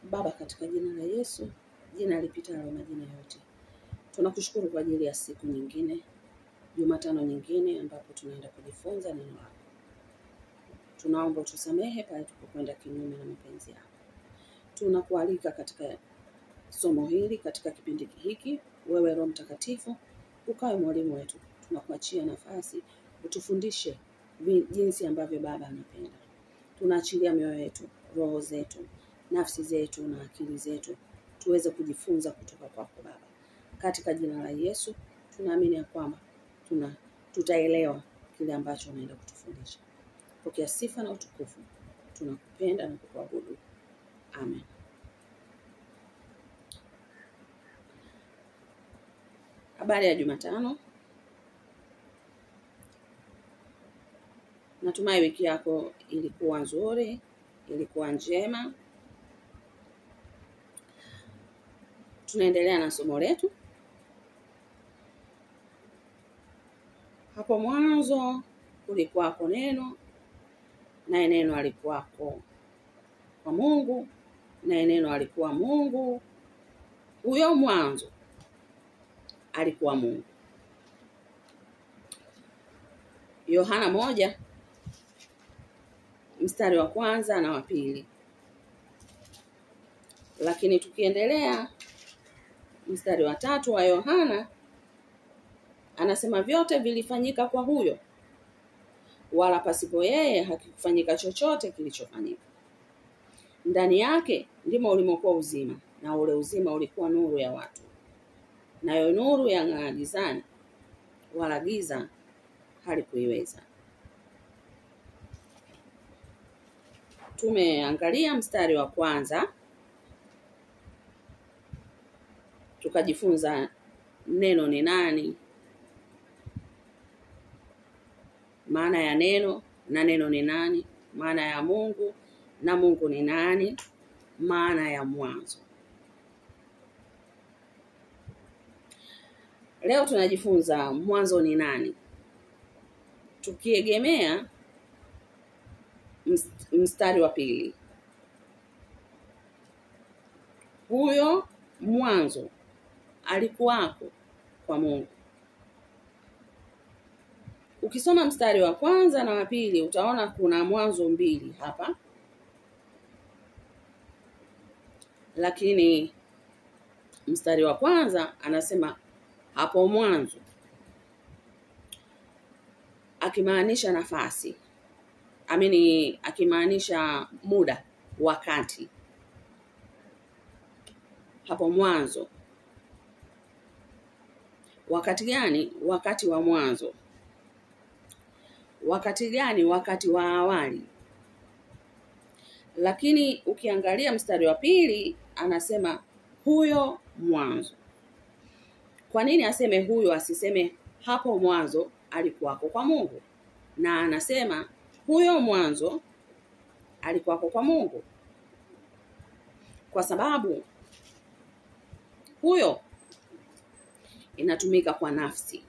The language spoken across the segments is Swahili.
Baba, katika jina la Yesu, jina lipitalo majina yote, tunakushukuru kwa ajili ya siku nyingine, Jumatano nyingine ambapo tunaenda kujifunza neno lako. Tunaomba utusamehe pale tulipokwenda kinyume na mapenzi yako. Tunakualika katika somo hili, katika kipindi hiki, wewe Roho Mtakatifu ukawe mwalimu wetu. Tunakuachia nafasi utufundishe jinsi ambavyo Baba anapenda. Tunaachilia mioyo yetu, roho zetu, nafsi zetu na akili zetu tuweze kujifunza kutoka kwako Baba. Katika jina la Yesu tunaamini ya kwamba tutaelewa kile ambacho unaenda kutufundisha. Pokea sifa na utukufu. Tunakupenda na kukuabudu. Amen. Habari ya Jumatano. Natumai wiki yako ilikuwa nzuri, ilikuwa njema. Tunaendelea na somo letu. Hapo mwanzo kulikuwako neno, na neno alikuwako kwa Mungu, na neno alikuwa Mungu. Huyo mwanzo alikuwa Mungu. Yohana 1 mstari wa 1 na wa 2. Lakini tukiendelea mstari wa 3 wa Yohana anasema vyote vilifanyika kwa huyo, wala pasipo yeye hakikufanyika chochote kilichofanyika. Ndani yake ndimo ulimokuwa uzima, na ule uzima ulikuwa nuru ya watu. Nayo nuru yang'aa gizani, wala giza halikuiweza. Tumeangalia mstari wa 1, tukajifunza neno ni nani, maana ya neno na neno ni nani, maana ya Mungu na Mungu ni nani, maana ya mwanzo. Leo tunajifunza mwanzo ni nani, tukiegemea mstari wa 2. Huyo mwanzo alikuwako kwa Mungu. Ukisoma mstari wa 1 na wa 2 utaona kuna mwanzo 2 hapa. Lakini mstari wa 1 anasema hapo mwanzo, akimaanisha nafasi. Akimaanisha muda, wakati. Hapo mwanzo. Wakati gani? Wakati wa mwanzo. Wakati gani? Wakati wa awali. Lakini ukiangalia mstari wa 2 anasema huyo mwanzo. Kwa nini aseme huyo, asiseme hapo mwanzo alikuwako kwa Mungu? Na anasema huyo mwanzo alikuwako kwa Mungu kwa sababu huyo inatumika kwa nafsi.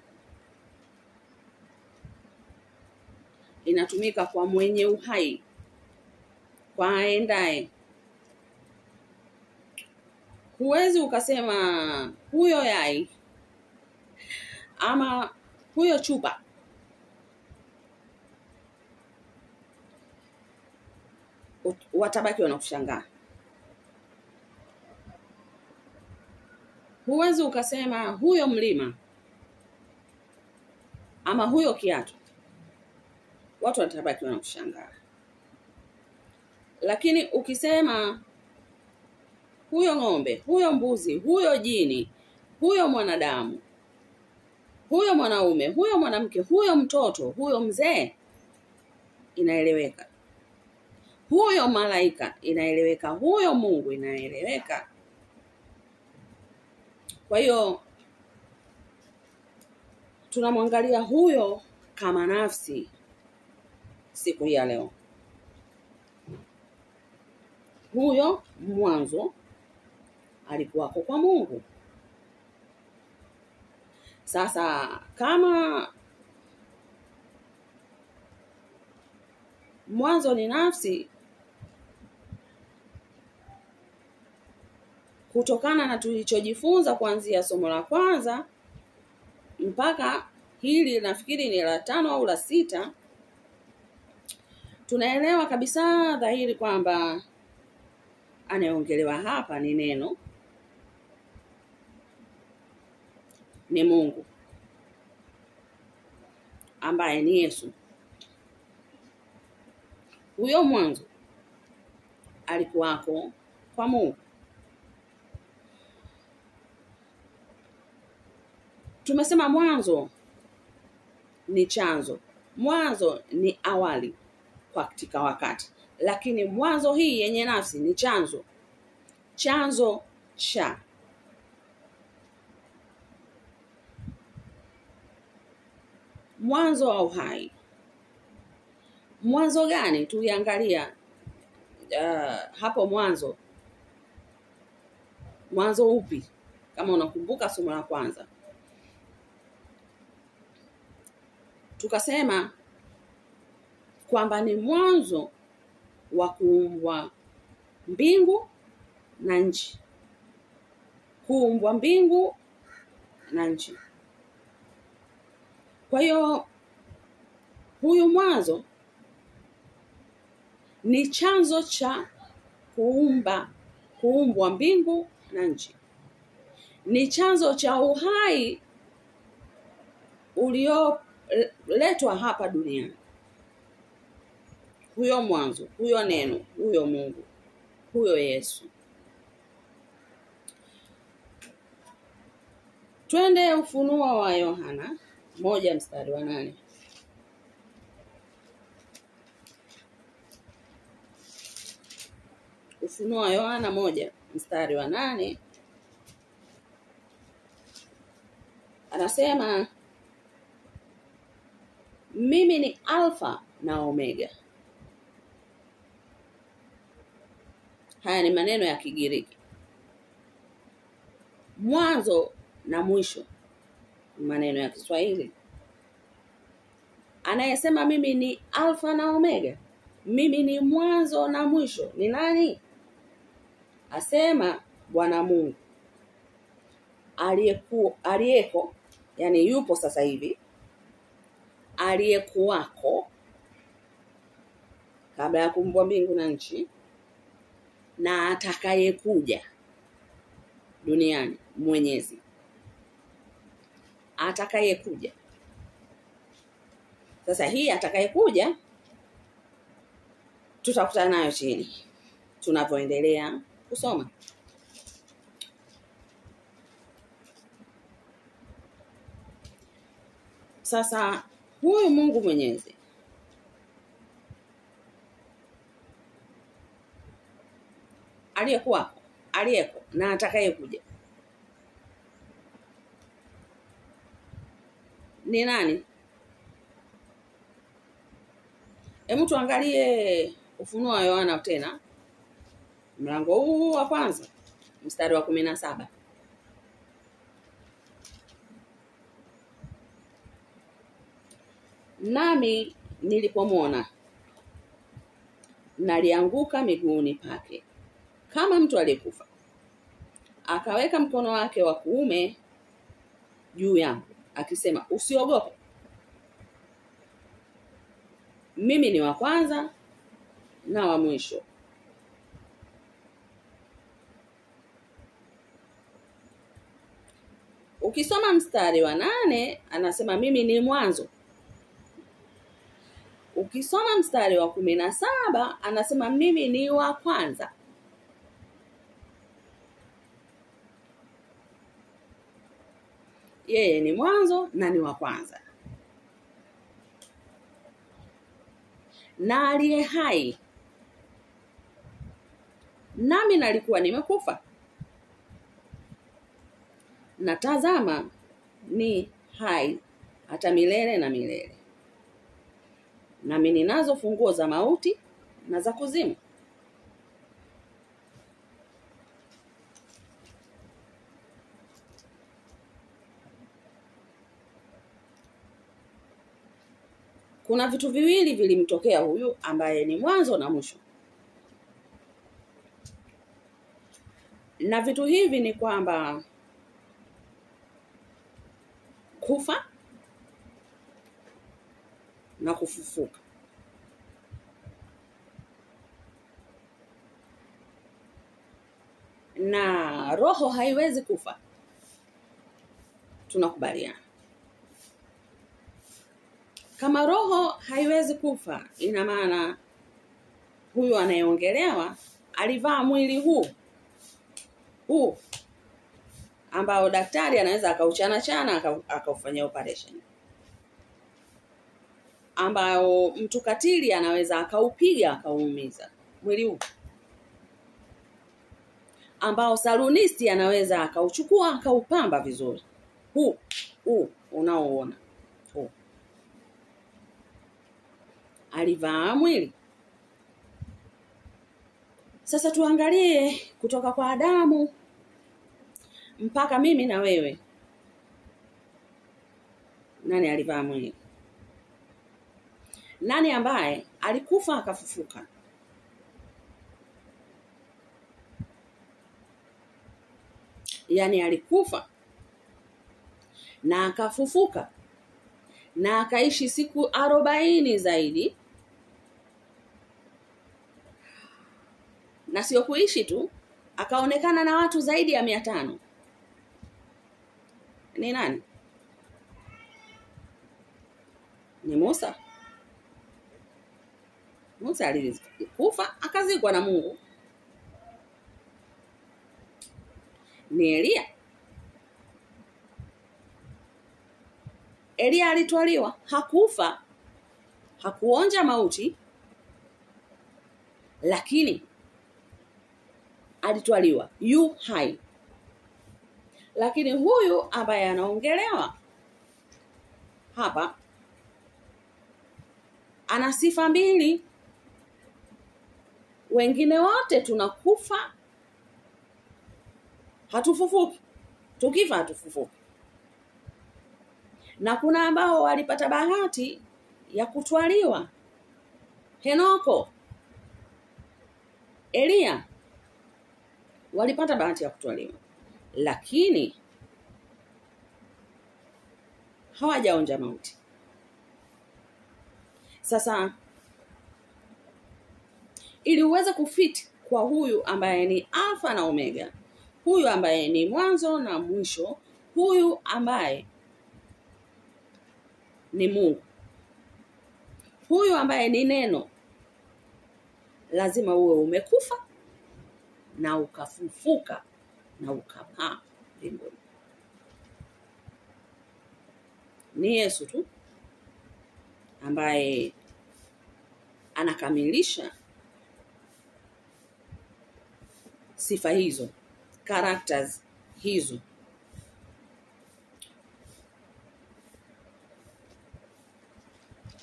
Inatumika kwa mwenye uhai, kwa aendaye. Huwezi ukasema huyo yai ama huyo chupa. Watabaki wanakushangaa. Huwezi ukasema huyo mlima ama huyo kiatu. Watu watabaki wanakushangaa. Lakini ukisema huyo ng'ombe, huyo mbuzi, huyo jini, huyo mwanadamu, huyo mwanaume, huyo mwanamke, huyo mtoto, huyo mzee, inaeleweka. Huyo malaika, inaeleweka. Huyo Mungu, inaeleweka. Kwa hiyo tunamwangalia huyo kama nafsi siku hii ya leo. Huyo mwanzo alikuwako kwa Mungu. Sasa kama mwanzo ni nafsi, kutokana na tulichojifunza kuanzia somo la kwanza mpaka hili nafikiri ni la 5 au la 6, tunaelewa kabisa dhahiri kwamba anayeongelewa hapa ni neno, ni Mungu ambaye ni Yesu. Huyo mwanzo alikuwako kwa Mungu. Tumesema mwanzo ni chanzo. Mwanzo ni awali katika wakati. Lakini mwanzo hii yenye nafsi ni chanzo. Chanzo cha. Mwanzo wa uhai. Mwanzo gani? Tuliangalia hapo mwanzo. Mwanzo upi? Kama unakumbuka somo la kwanza. Tukasema kwamba ni mwanzo wa kuumbwa mbingu na nchi. Kuumbwa mbingu na nchi. Kwa hiyo huyu mwanzo ni chanzo cha kuumbwa mbingu na nchi. Ni chanzo cha uhai ulioletwa hapa duniani. Huyo mwanzo, huyo neno, huyo Mungu, huyo Yesu. Twende Ufunuo wa Yohana 1:8. Ufunuo wa Yohana 1:8. Anasema mimi ni Alfa na Omega. Haya ni maneno ya Kigiriki. Mwanzo na mwisho, maneno ya Kiswahili. Anayesema mimi ni Alfa na Omega, mimi ni mwanzo na mwisho, ni nani? Asema Bwana Mungu aliyeko, yani yupo sasa hivi, aliyekuwako kabla ya kuumbwa mbingu na nchi, na atakayekuja duniani, Mwenyezi. Atakayekuja. Sasa hii atakayekuja tutakutana nayo chini tunapoendelea kusoma. Sasa huyu Mungu Mwenyezi aliyeko na atakayekuja ni nani? Hebu tuangalie Ufunuo wa Yohana tena. Mlango huu wa kwanza, mstari wa 17. Nami nilipomwona nalianguka miguuni pake kama mtu aliyekufa. Akaweka mkono wake wa kuume juu yangu akisema, usiogope. Mimi ni wa kwanza na wa mwisho. Ukisoma mstari wa 8 anasema mimi ni mwanzo. Ukisoma mstari wa 17 anasema mimi ni wa kwanza. Yeye ni mwanzo na ni wa kwanza. Na aliye hai. Nami nalikuwa nimekufa. Na tazama ni hai hata milele na milele. Nami ninazo funguo za mauti na za kuzimu. Kuna vitu viwili vilimtokea huyu ambaye ni mwanzo na mwisho. Na vitu hivi ni kwamba kufa na kufufuka. Na roho haiwezi kufa. Tunakubaliana. Kama roho haiwezi kufa, ina maana huyu anayeongelewa alivaa mwili huu ambao daktari anaweza akauchana akaufanyia operation, ambao mtu katili anaweza akaupiga akauumiza mwili huu, ambao salunisti anaweza akauchukua akaupamba vizuri huu unaoona huu. Alivaa mwili. Sasa tuangalie kutoka kwa Adamu mpaka mimi na wewe, nani alivaa mwili? Nani ambaye alikufa akafufuka? Yaani alikufa na akafufuka na akaishi siku 40 zaidi. Na sio kuishi tu, akaonekana na watu zaidi ya 500. Ni nani? Ni Musa. Musa alikufa akazikwa na Mungu. Ni Elia. Elia alitwaliwa, hakufa, hakuonja mauti, lakini alitwaliwa, yu hai. Lakini huyu ambaye anaongelewa hapa ana sifa mbili. Wengine wote tunakufa, hatufufuki. Tukifa hatufufuki. Na kuna ambao walipata bahati ya kutwaliwa. Henoko, Elia walipata bahati ya kutwaliwa, lakini hawajaonja mauti. Sasa ili uweze kufiti kwa huyu ambaye ni Alfa na Omega, huyu ambaye ni mwanzo na mwisho, huyu ambaye ni Mungu, huyu ambaye ni neno, lazima uwe umekufa na ukafufuka na ukapaa mbinguni. Ni Yesu tu ambaye anakamilisha sifa hizo, characters hizo.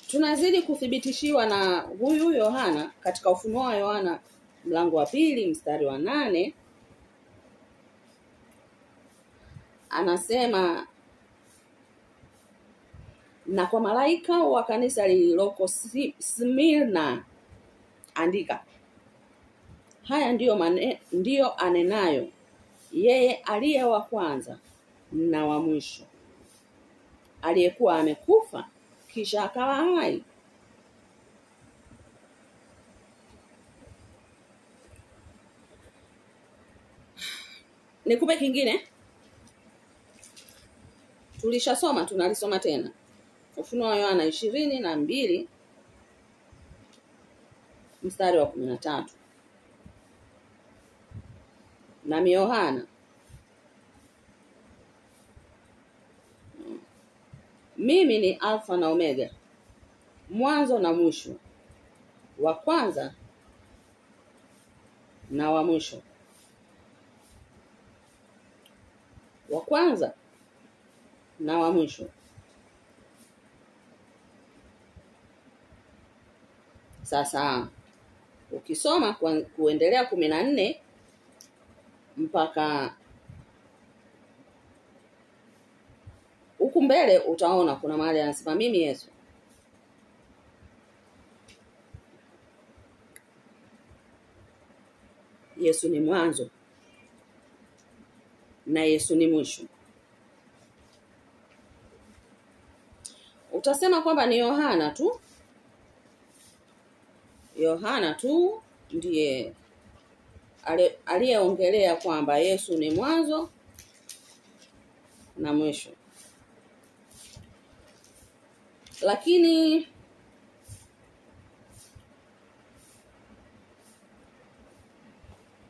Tunazidi kuthibitishiwa na huyu Yohana katika Ufunuo wa Yohana mlango wa 2 mstari wa 8. Anasema, na kwa malaika wa kanisa lililoko Smirna andika, haya ndiyo anenayo yeye aliye wa kwanza na wa mwisho, aliyekuwa amekufa kisha akawa hai. Nikupe kingine. Tulishasoma, tunalisoma tena. Ufunuo wa Yohana 22 mstari wa 13. Na Yohana, mimi ni Alfa na Omega, mwanzo na mwisho, wa kwanza na wa mwisho. Wa kwanza na wa mwisho. Sasa ukisoma kuendelea 14 mpaka huku mbele utaona kuna mahali anasema mimi Yesu. Yesu ni mwanzo na Yesu ni mwisho. Utasema kwamba ni Yohana tu ndiye aliyeongelea kwamba Yesu ni mwanzo na mwisho. Lakini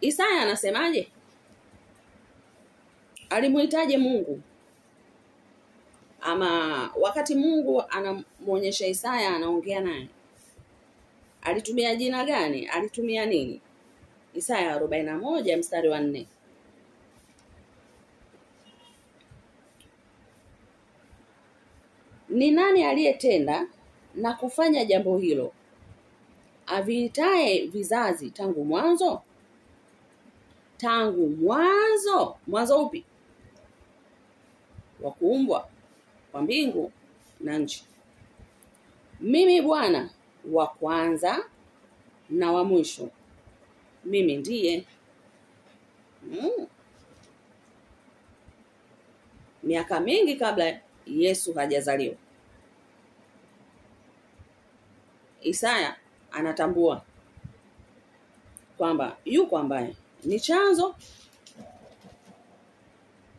Isaya anasemaje? Alimuitaje Mungu? Ama wakati Mungu anamuonyesha Isaya, anaongea naye, alitumia jina gani? Alitumia nini? Isaya 41 mstari wa 4. Ni nani aliyetenda na kufanya jambo hilo, aviitaye vizazi tangu mwanzo? Tangu mwanzo? Mwanzo upi? Wa kuumbwa kwa mbingu na nchi. Mimi Bwana, wa kwanza na wa mwisho. Mimi ndiye. Miaka mingi kabla Yesu hajazaliwa, Isaya anatambua kwamba yuko ambaye ni chanzo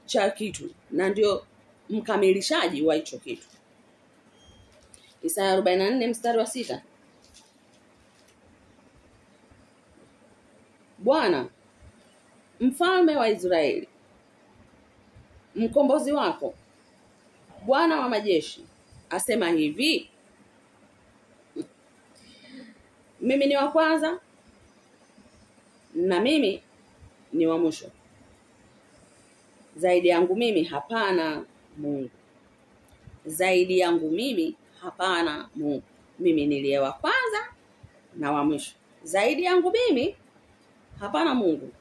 cha kitu na ndio mkamilishaji wa hicho kitu. Isaya 44 mstari wa 6. Bwana, mfalme wa Israeli, mkombozi wako, Bwana wa majeshi, asema hivi: mimi ni wa kwanza na mimi ni wa mwisho. Zaidi yangu mimi hapana Mungu. Zaidi yangu mimi hapana Mungu. Mimi niliye wa kwanza na wa mwisho. Zaidi yangu mimi hapana Mungu.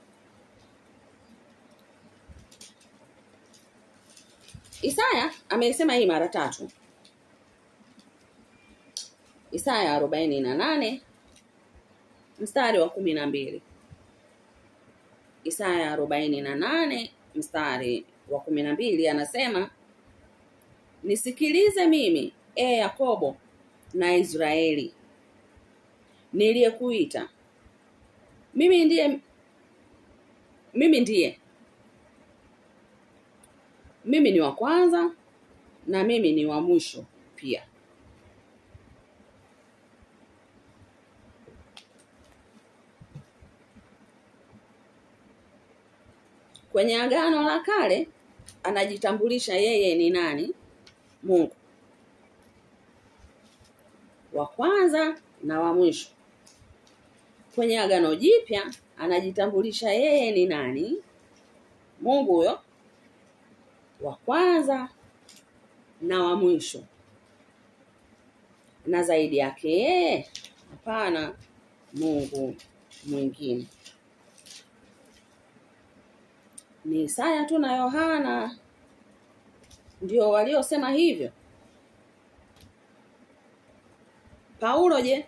Isaya ameisema hii mara 3. Isaya 48 mstari wa 12. Isaya 48 mstari wa 12 anasema, nisikilize mimi, Yakobo na Israeli, niliyekuita. Mimi ndiye. Mimi ni wa kwanza na mimi ni wa mwisho pia. Kwenye Agano la Kale anajitambulisha yeye ni nani? Mungu. Wa kwanza na wa mwisho. Kwenye Agano Jipya anajitambulisha yeye ni nani? Mungu huyo, wa kwanza na wa mwisho. Na zaidi yake yeye hapana Mungu mwingine. Ni Isaya tu na Yohana ndio waliosema hivyo. Paulo je?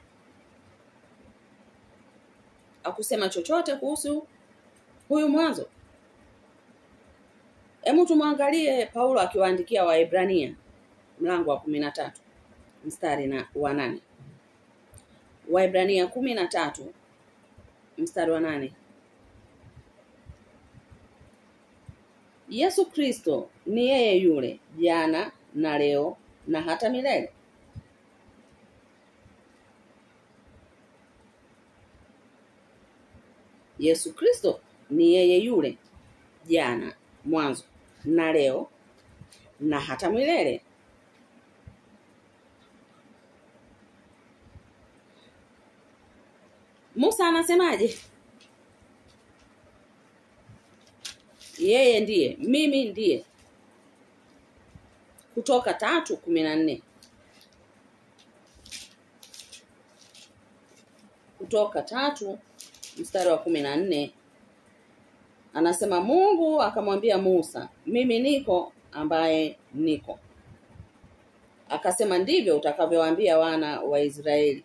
Hakusema chochote kuhusu huyu mwanzo. Hebu tumwangalie Paulo akiwaandikia Waebrania mlango wa 13 mstari wa 8. Waebrania 13 mstari wa 8. Yesu Kristo ni yeye yule jana na leo na hata milele. Yesu Kristo ni yeye yule jana, mwanzo, na leo na hata milele. Musa anasemaje? Yeye ndiye, mimi ndiye. Kutoka 3:14. Kutoka 3 mstari wa 14 anasema, Mungu akamwambia Musa, mimi niko ambaye niko. Akasema, ndivyo utakavyowaambia wana wa Israeli,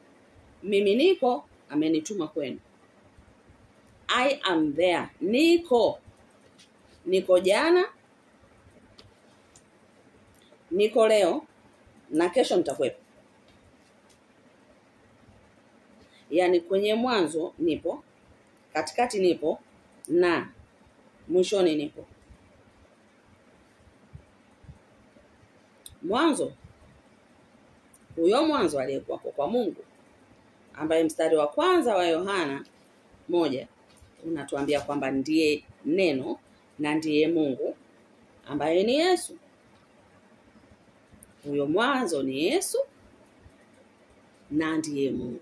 mimi niko amenituma kwenu. I am there. Niko. niko jana, niko leo na kesho nitakuwepo. Yaani kwenye mwanzo nipo, katikati nipo na mwishoni nipo. Mwanzo, huyo mwanzo aliyekuwa kwa Mungu, ambaye mstari wa kwanza wa Yohana 1 unatuambia kwamba ndiye neno na ndiye Mungu, ambaye ni Yesu. Huyo mwanzo ni Yesu na ndiye Mungu.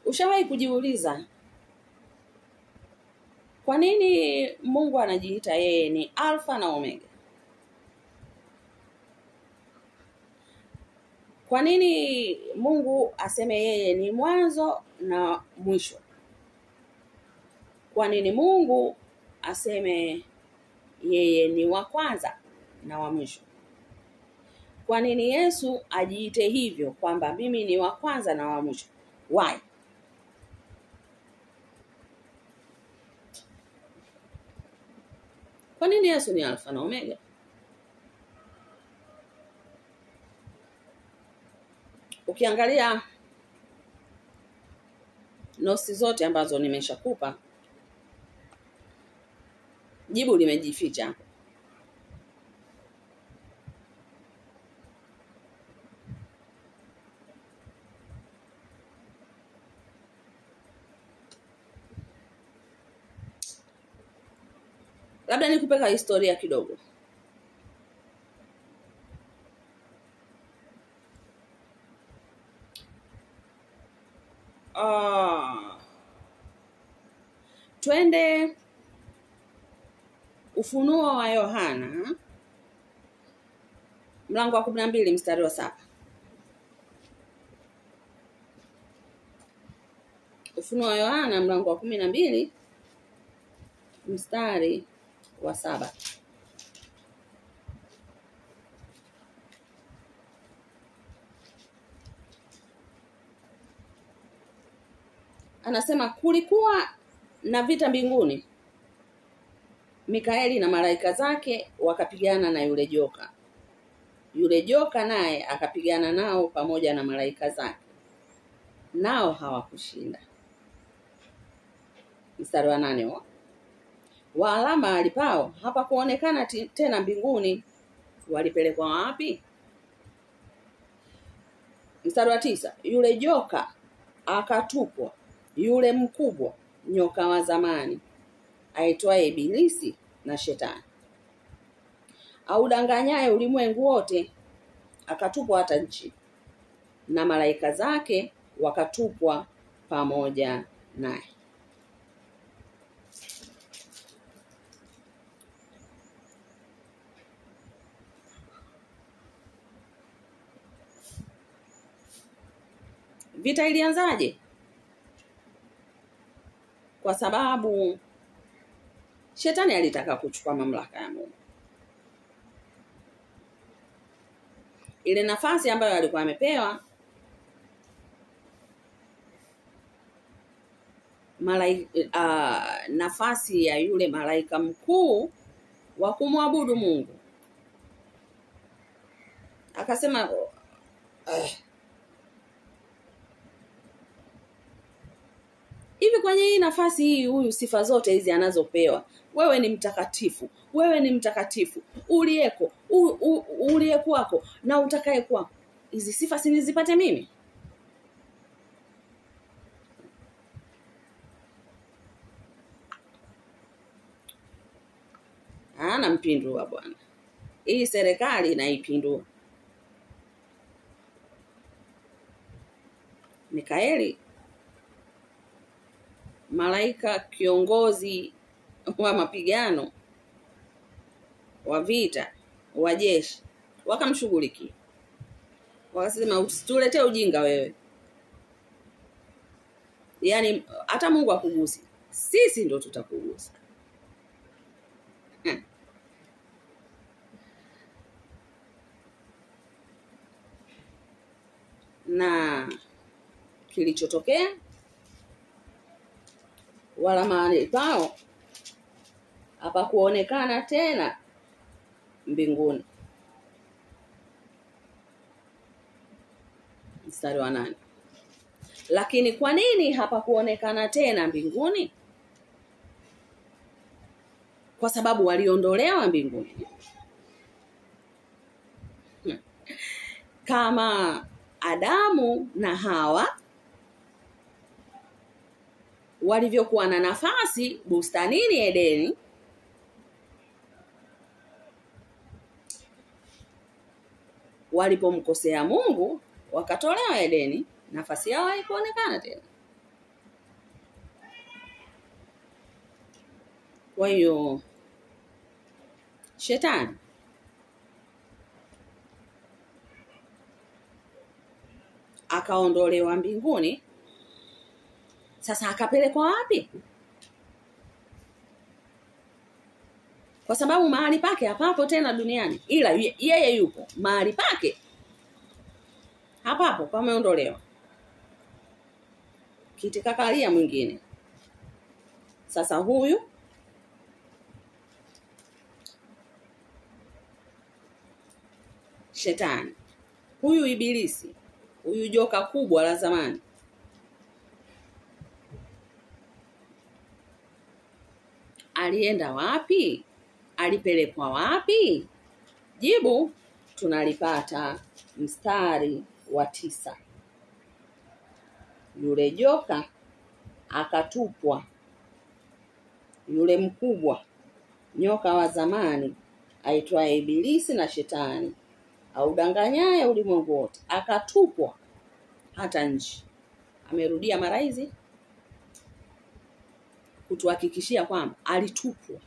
Ushawahi kujiuliza kwa nini Mungu anajiita yeye ni Alfa na Omega? Kwa nini Mungu aseme yeye ni mwanzo na mwisho? Kwa nini Mungu aseme yeye ni wa kwanza na wa mwisho? Kwa nini Yesu ajiite hivyo kwamba mimi ni wa kwanza na wa mwisho? Why? Kwa nini Yesu ni Alfa na Omega? Ukiangalia nosi zote ambazo nimeshakupa, jibu limejificha. Labda nikupeka historia kidogo. Twende Ufunuo wa Yohana mlango wa 12 mstari wa 7. Ufunuo wa Yohana mlango wa 12 mstari wa 7. Anasema kulikuwa na vita mbinguni. Mikaeli na malaika zake wakapigana na yule joka. Yule joka naye akapigana nao pamoja na malaika zake. Nao hawakushinda. Mstari wa 8. Wala mahali pao hapakuonekana tena mbinguni. Walipelekwa wapi? Mstari wa 9. Yule joka akatupwa, yule mkubwa, nyoka wa zamani, aitwaye Ibilisi na Shetani, audanganyaye ulimwengu wote, akatupwa hata nchi, na malaika zake wakatupwa pamoja naye. Vita ilianzaje? Kwa sababu Shetani alitaka kuchukua mamlaka ya Mungu. Ile nafasi ambayo alikuwa amepewa nafasi ya yule malaika mkuu wa kumwabudu Mungu. Akasema hivi kwenye hii nafasi hii huyu sifa zote hizi anazopewa, wewe ni mtakatifu, wewe ni mtakatifu, uliyekuwako na utakaye kwako, hizi sifa si nizipate mimi? Ana mpindua bwana. Hii serikali inaipindua. Mikaeli, malaika kiongozi wa mapigano, wa vita, wa jeshi, wakamshughulikia. Wakasema usituletee ujinga wewe. Yaani hata Mungu akugusi, sisi ndo tutakugusa. na kilichotokea wala mahali pao hapakuonekana tena mbinguni. Mstari wa 8. Lakini kwa nini hapakuonekana tena mbinguni? Kwa sababu waliondolewa mbinguni. Kama Adamu na Hawa walivyokuwa na nafasi bustanini Edeni, walipomkosea Mungu wakatolewa Edeni, nafasi yao haikuonekana tena. Kwa hiyo Shetani akaondolewa mbinguni. Sasa akapelekwa wapi? Kwa sababu mahali pake hapapo tena duniani, ila yeye yupo mahali pake hapapo, pameondolewa. Kitikakalia mwingine. Sasa huyu Shetani, huyu ibilisi, huyu joka kubwa la zamani, alienda wapi? Alipelekwa wapi? Jibu tunalipata mstari wa 9. Yule joka akatupwa, yule mkubwa nyoka wa zamani aitwaye Ibilisi na Shetani, audanganyaye ulimwengu wote, akatupwa hata nchi. Amerudia mara hizi kutuhakikishia kwamba alitupwa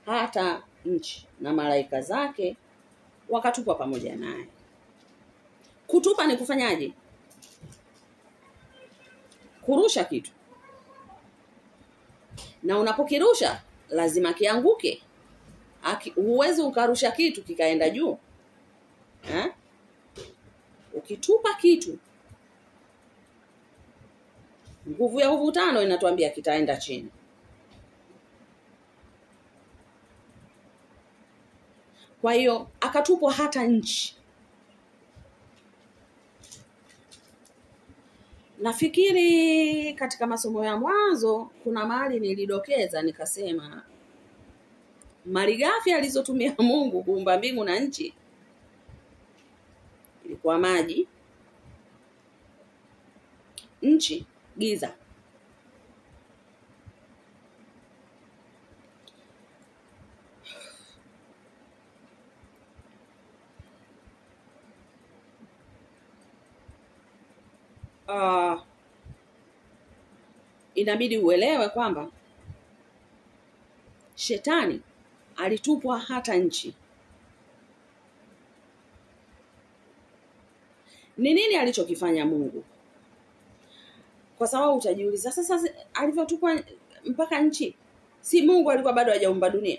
hata nchi, na malaika zake wakatupwa pamoja naye. Kutupa ni kufanyaje? Kurusha kitu. Na unapokirusha lazima kianguke. Huwezi ukarusha kitu kikaenda juu. Ukitupa kitu, nguvu ya uvutano inatuambia kitaenda chini. Kwa hiyo akatupwa hata nchi. Nafikiri katika masomo ya mwanzo kuna mahali nilidokeza nikasema malighafi alizotumia Mungu kuumba mbingu na nchi ilikuwa maji, nchi, giza. Inabidi uelewe kwamba Shetani alitupwa hata nchi. Ni nini alichokifanya Mungu? Kwa sababu utajiuliza, sasa alivyotupwa mpaka nchi, si Mungu alikuwa bado hajaumba dunia?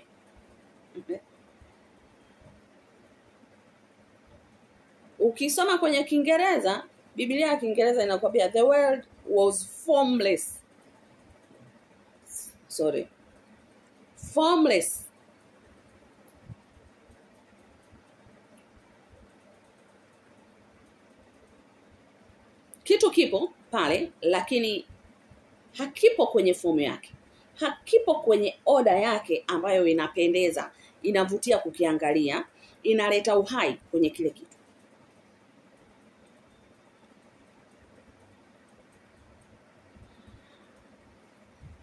Ukisoma kwenye Kiingereza, Biblia ya Kiingereza inakwambia the world was formless. Formless. Kitu kipo pale lakini hakipo kwenye fomu yake. Hakipo kwenye oda yake ambayo inapendeza, inavutia kukiangalia, inaleta uhai kwenye kile kitu.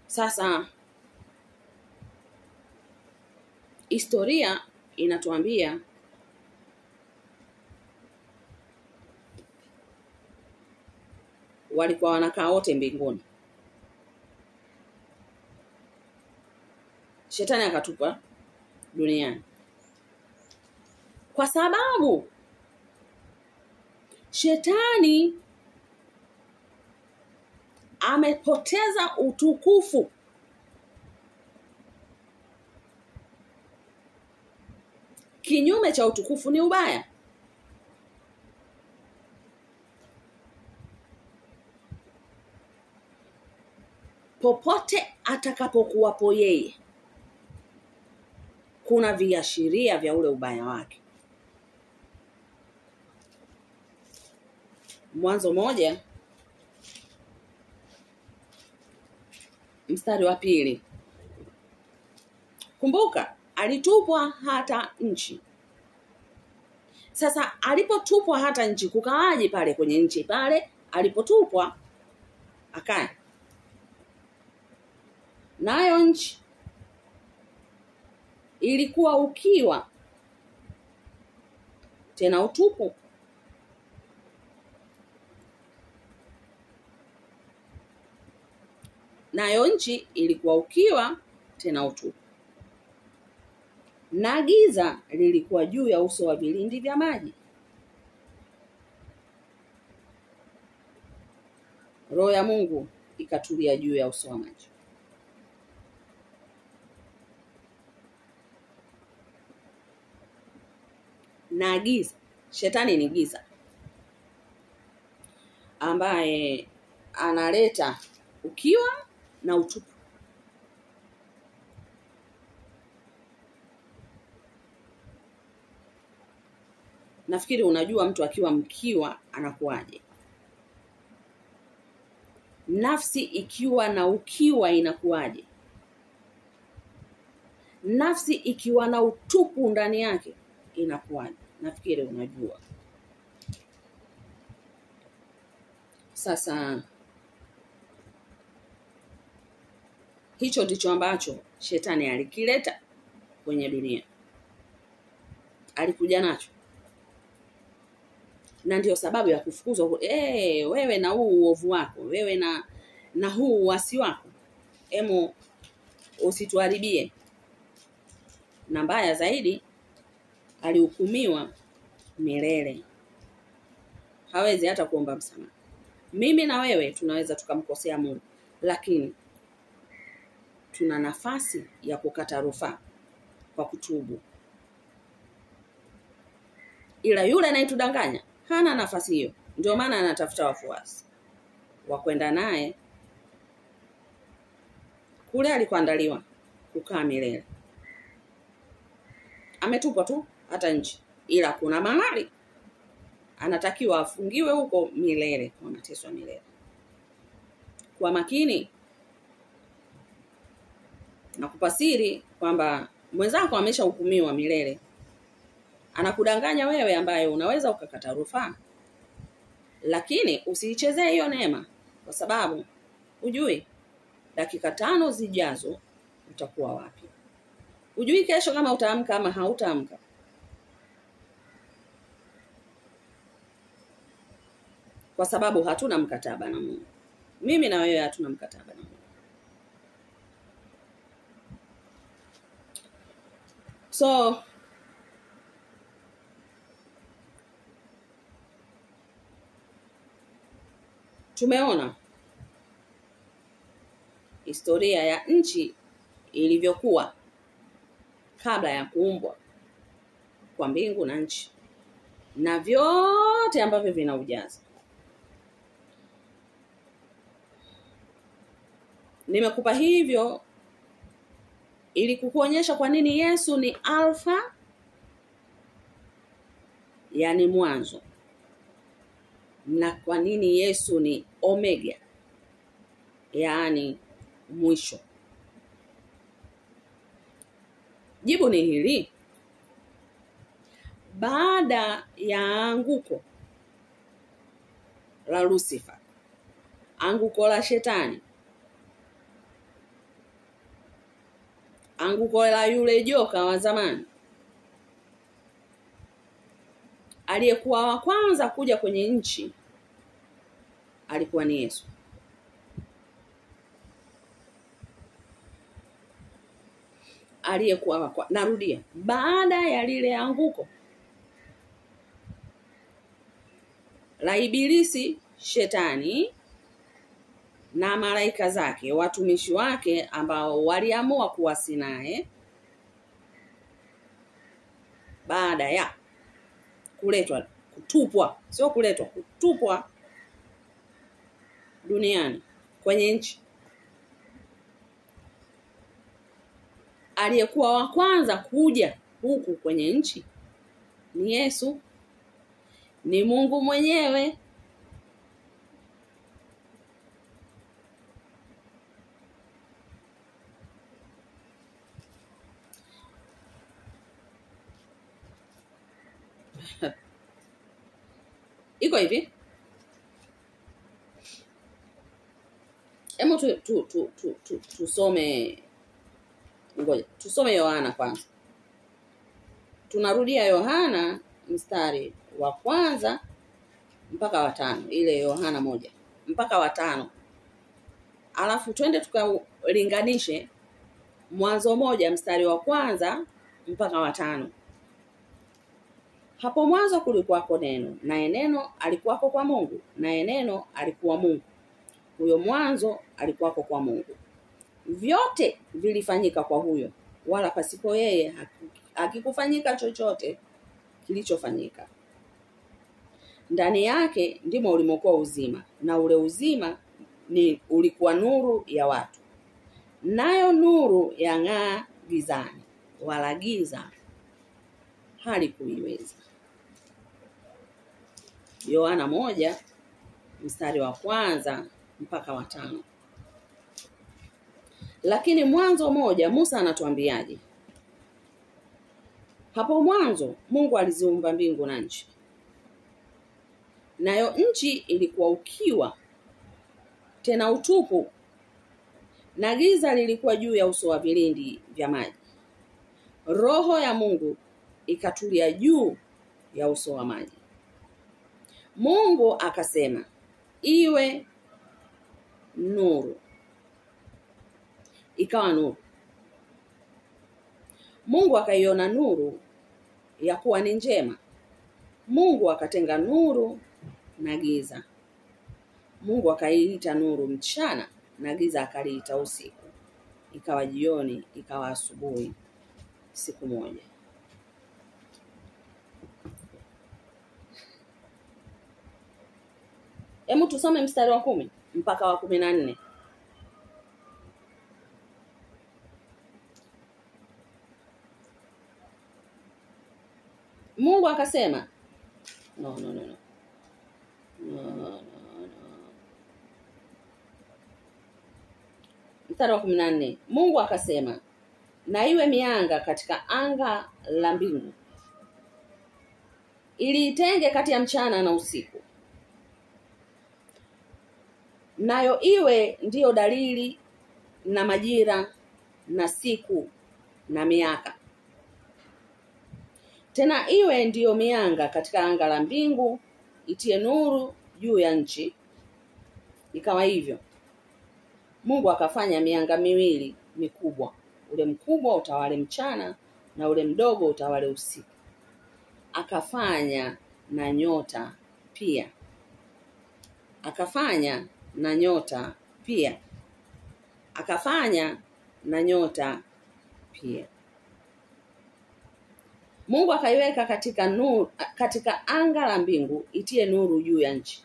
Sasa historia inatuambia walikuwa wanakaa wote mbinguni. Shetani akatupa duniani. Kwa sababu Shetani amepoteza utukufu. Kinyume cha utukufu ni ubaya. popote atakapokuwapo yeye kuna viashiria vya ule ubaya wake. Mwanzo 1 mstari wa 2. Kumbuka, alitupwa hata nchi. Sasa alipotupwa hata nchi, kukawaje pale kwenye nchi pale alipotupwa akae? Nayo nchi ilikuwa ukiwa tena utupu. Nayo nchi ilikuwa ukiwa tena utupu. Na giza lilikuwa juu ya uso wa vilindi vya maji. Roho ya Mungu ikatulia juu ya uso wa maji. Na giza, shetani ni giza ambaye analeta ukiwa na utupu. Nafikiri unajua mtu akiwa mkiwa anakuaje. Nafsi ikiwa na ukiwa inakuaje. Nafsi ikiwa na utupu ndani yake inakuaje. Nafikiri unajua. Sasa hicho ndicho ambacho shetani alikileta kwenye dunia. Alikuja nacho. Na ndio sababu ya kufukuzwa. Wewe na huu uovu wako, wewe na huu uasi wako, usituharibie. Na mbaya zaidi, alihukumiwa milele. Hawezi hata kuomba msamaha. Mimi na wewe tunaweza tukamkosea Mungu, lakini tuna nafasi ya kukata rufaa kwa kutubu. Ila yule anayetudanganya hana nafasi hiyo. Ndio maana anatafuta wafuasi wa kwenda naye kule alikoandaliwa kukaa milele. Ametupwa tu hata nchi, ila kuna mahali anatakiwa afungiwe huko milele, kwa mateso milele. Kwa makini nakupa siri kwamba mwenzako ameshahukumiwa milele. Anakudanganya wewe ambaye unaweza ukakata rufaa. Lakini usiichezee hiyo neema, kwa sababu hujui dakika 5 zijazo utakuwa wapi. Hujui kesho kama utaamka ama hautaamka. Kwa sababu hatuna mkataba na Mungu. Mimi na wewe hatuna mkataba na Mungu. So tumeona historia ya nchi ilivyokuwa kabla ya kuumbwa kwa mbingu na nchi na vyote ambavyo vinaujaza. Nimekupa hivyo ili kukuonyesha kwa nini Yesu ni Alfa, yani mwanzo, na kwa nini Yesu ni Omega, yani mwisho. Jibu ni hili. Baada ya anguko la Lucifer, anguko la shetani, anguko la yule joka wa zamani, aliyekuwa wa kwanza kuja kwenye nchi alikuwa ni Yesu. Aliyekuwa narudia, baada ya lile anguko la Ibilisi, shetani na malaika zake, watumishi wake ambao waliamua kuasi naye, baada ya kutupwa duniani kwenye nchi, aliyekuwa wa kwanza kuja huku kwenye nchi ni Yesu, ni Mungu mwenyewe. Iko hivi. Hebu tusome, ngoja tusome Yohana kwanza. Tunarudia Yohana mstari wa kwanza mpaka wa 5, ile Yohana 1 mpaka wa 5. Alafu twende tukalinganishe Mwanzo 1 mstari wa kwanza mpaka wa 5. Hapo mwanzo kulikuwako neno, naye neno alikuwako kwa Mungu, naye neno alikuwa Mungu. Huyo mwanzo alikuwako kwa Mungu. Vyote vilifanyika kwa huyo, wala pasipo yeye hakikufanyika chochote kilichofanyika. Ndani yake ndimo ulimokuwa uzima, na ule uzima ulikuwa nuru ya watu. Nayo nuru yang'aa gizani, wala giza halikuiweza. Yohana 1 mstari wa kwanza mpaka wa 5. Lakini Mwanzo 1 Musa anatuambiaje? Hapo mwanzo Mungu aliziumba mbingu na nchi. Nayo nchi ilikuwa ukiwa, tena utupu, na giza lilikuwa juu ya uso wa vilindi vya maji. Roho ya Mungu ikatulia juu ya uso wa maji. Mungu akasema, iwe nuru. Ikawa nuru. Mungu akaiona nuru ya kuwa ni njema. Mungu akatenga nuru na giza. Mungu akaiita nuru mchana, na giza akaliita usiku. Ikawa jioni, ikawa asubuhi, siku moja. Hebu tusome mstari wa 10 mpaka wa 14. Mungu akasema, no. Mstari wa 14. Mungu akasema, na iwe mianga katika anga la mbingu, ili itenge kati ya mchana na usiku. Nayo iwe ndiyo dalili na majira na siku na miaka. Tena iwe ndiyo mianga katika anga la mbingu, itie nuru juu ya nchi. Ikawa hivyo. Mungu akafanya mianga miwili mikubwa, ule mkubwa utawale mchana na ule mdogo utawale usiku. Akafanya na nyota pia. Akafanya na nyota pia. Akafanya na nyota pia. Mungu akaiweka katika anga la mbingu itie nuru juu ya nchi,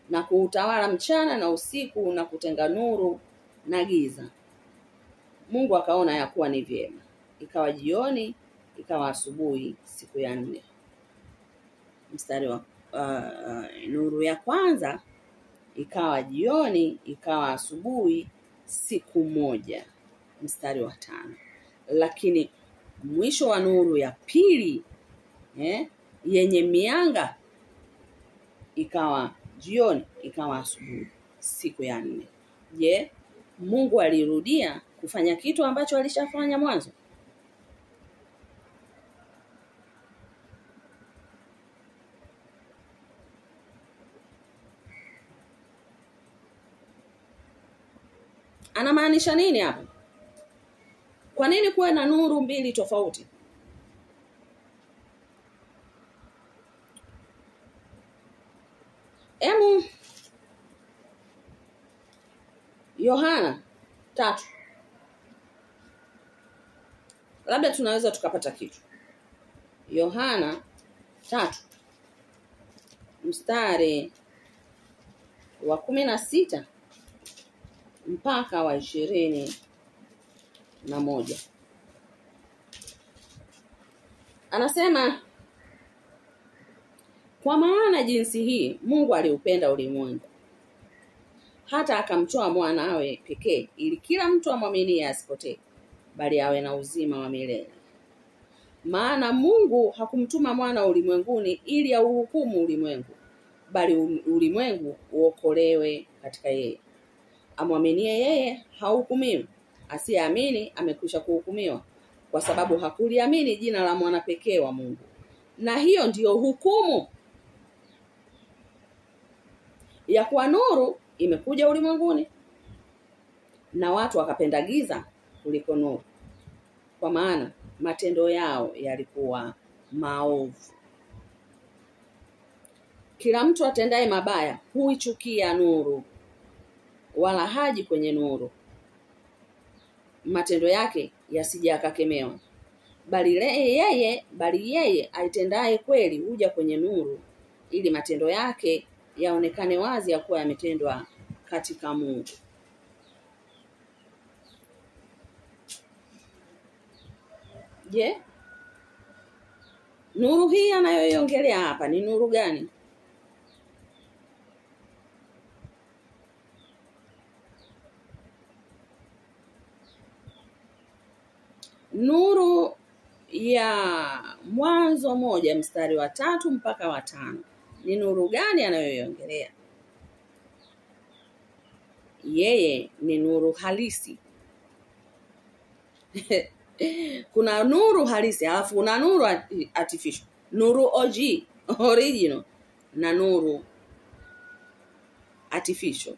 na kuutawala mchana na usiku, na kutenga nuru na giza. Mungu akaona ya kuwa ni vyema. Ikawa jioni, ikawa asubuhi, siku ya 4. Mstari wa nuru ya kwanza ikawa jioni, ikawa asubuhi, siku moja. Mstari wa 5. Lakini mwisho wa nuru ya pili yenye mianga ikawa jioni, ikawa asubuhi, siku ya 4. Je, Mungu alirudia kufanya kitu ambacho alishafanya mwanzo? Anamaanisha nini hapa? Kwa nini kuwe na nuru mbili tofauti? Yohana 3. Labda tunaweza tukapata kitu. Yohana 3 mstari wa 16 mpaka wa 21. Anasema kwa maana jinsi hii Mungu aliupenda ulimwengu hata akamtoa mwanawe pekee ili kila mtu amwaminie asipotee bali awe na uzima wa milele. Maana Mungu hakumtuma mwana ulimwenguni ili auhukumu ulimwengu bali ulimwengu uokolewe katika yeye. Amwaminie yeye hahukumiwi, asiyeamini amekwisha kuhukumiwa kwa sababu hakuliamini jina la mwana pekee wa Mungu. Na hiyo ndiyo hukumu ya kuwa nuru imekuja ulimwenguni na watu wakapenda giza kuliko nuru, kwa maana matendo yao yalikuwa maovu. Kila mtu atendaye mabaya huichukia nuru wala haji kwenye nuru, matendo yake yasije akakemewa. Bali yeye aitendaye kweli huja kwenye nuru ili matendo yake yaonekane wazi ya kuwa yametendwa katika Mungu. Je, nuru hii anayoiongelea hapa ni nuru gani? Nuru ya Mwanzo 1 mstari wa 3 mpaka wa 5. Ni nuru gani anayoiongelea? Yeye ni nuru halisi. Kuna nuru halisi, alafu kuna nuru artificial. Nuru original na nuru artificial.